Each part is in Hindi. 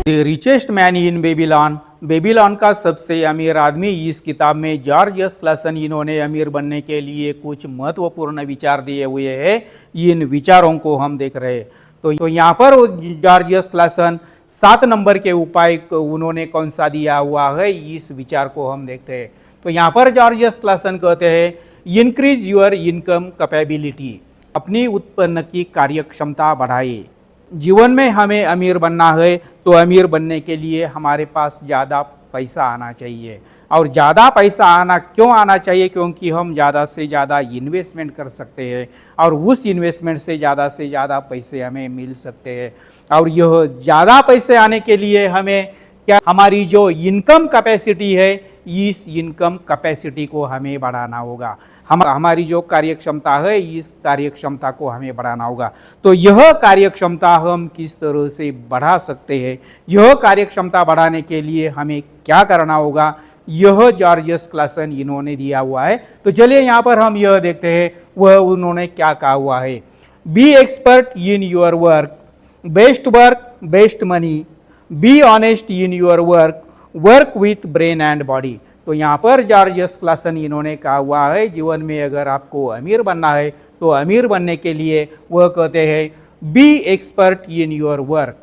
The richest man in Babylon, Babylon का सबसे अमीर आदमी। इस किताब में जॉर्ज एस क्लासन इन्होंने अमीर बनने के लिए कुछ महत्वपूर्ण विचार दिए हुए हैं। इन विचारों को हम देख रहे हैं। तो यहाँ पर जॉर्ज एस क्लासन 7 नंबर के उपाय उन्होंने कौन सा दिया हुआ है, इस विचार को हम देखते हैं। तो यहाँ पर जॉर्ज एस क्लासन कहते हैं, इंक्रीज योर इनकम कैपेबिलिटी, अपनी उत्पन्न की कार्यक्षमता बढ़ाइए। जीवन में हमें अमीर बनना है तो अमीर बनने के लिए हमारे पास ज़्यादा पैसा आना चाहिए। और ज़्यादा पैसा क्यों आना चाहिए? क्योंकि हम ज़्यादा से ज़्यादा इन्वेस्टमेंट कर सकते हैं और उस इन्वेस्टमेंट से ज़्यादा पैसे हमें मिल सकते हैं। और यह ज़्यादा पैसे आने के लिए हमें क्या, हमारी जो इनकम कैपेसिटी है, इस इनकम कैपेसिटी को हमें बढ़ाना होगा। हमारी जो कार्यक्षमता है, इस कार्यक्षमता को हमें बढ़ाना होगा। तो यह कार्यक्षमता हम किस तरह से बढ़ा सकते हैं, यह कार्यक्षमता बढ़ाने के लिए हमें क्या करना होगा, यह जॉर्ज एस क्लासन इन्होंने दिया हुआ है। तो चलिए यहाँ पर हम यह देखते हैं वह उन्होंने क्या कहा हुआ है। Be expert in your work, best money, be honest in your work with brain and body. तो यहाँ पर जॉर्ज एस क्लासन इन्होंने कहा हुआ है, जीवन में अगर आपको अमीर बनना है तो अमीर बनने के लिए वह कहते हैं, be expert in your work.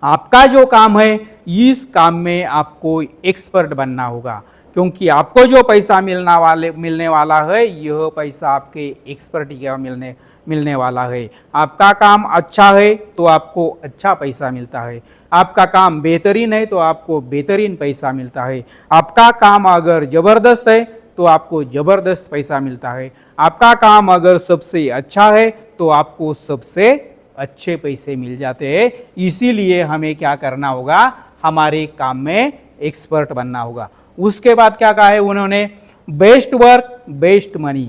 आपका जो काम है, इस काम में आपको एक्सपर्ट बनना होगा। क्योंकि आपको जो पैसा मिलने वाला है, यह पैसा आपके एक्सपर्टी का मिलने वाला है। आपका काम अच्छा है तो आपको अच्छा पैसा मिलता है। आपका काम बेहतरीन है तो आपको बेहतरीन पैसा मिलता है। आपका काम अगर ज़बरदस्त है तो आपको ज़बरदस्त पैसा मिलता है। आपका काम अगर सबसे अच्छा है तो आपको सबसे अच्छे पैसे मिल जाते हैं। इसीलिए हमें क्या करना होगा, हमारे काम में एक्सपर्ट बनना होगा। उसके बाद क्या कहा है उन्होंने, बेस्ट वर्क बेस्ट मनी,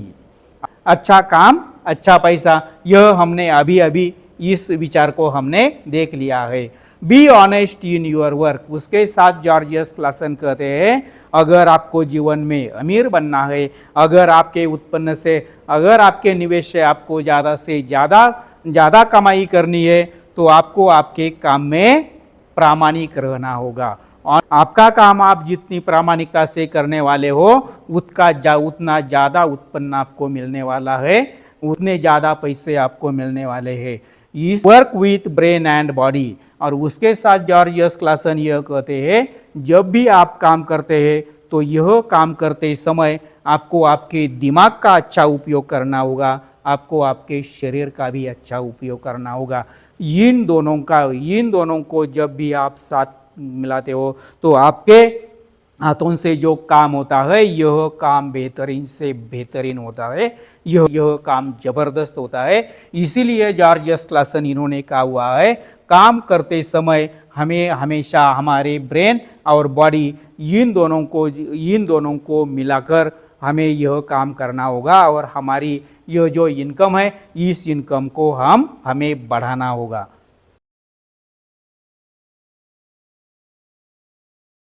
अच्छा काम अच्छा पैसा। यह हमने अभी इस विचार को हमने देख लिया है। B honest in your work, उसके साथ जॉर्ज एस क्लासन कहते हैं, अगर आपको जीवन में अमीर बनना है, अगर आपके उत्पन्न से, अगर आपके निवेश से आपको ज़्यादा से ज़्यादा कमाई करनी है तो आपको आपके काम में प्रामाणिक रहना होगा। और आपका काम आप जितनी प्रामाणिकता से करने वाले हो, उतना ज़्यादा उत्पन्न आपको मिलने वाला है, उतने ज़्यादा पैसे आपको मिलने वाले हैं। इस work with brain and body. और उसके साथ जॉर्ज एस क्लासन यह कहते हैं, जब भी आप काम करते हैं तो यह काम करते समय आपको आपके दिमाग का अच्छा उपयोग करना होगा, आपको आपके शरीर का भी अच्छा उपयोग करना होगा। इन दोनों को जब भी आप साथ मिलाते हो तो आपके हाथों से जो काम होता है, यह काम बेहतरीन से बेहतरीन होता है, यह काम जबरदस्त होता है। इसीलिए जॉर्ज एस क्लासन इन्होंने कहा हुआ है, काम करते समय हमें हमेशा हमारे ब्रेन और बॉडी इन दोनों को मिलाकर हमें यह काम करना होगा। और हमारी यह जो इनकम है, इस इनकम को हमें बढ़ाना होगा।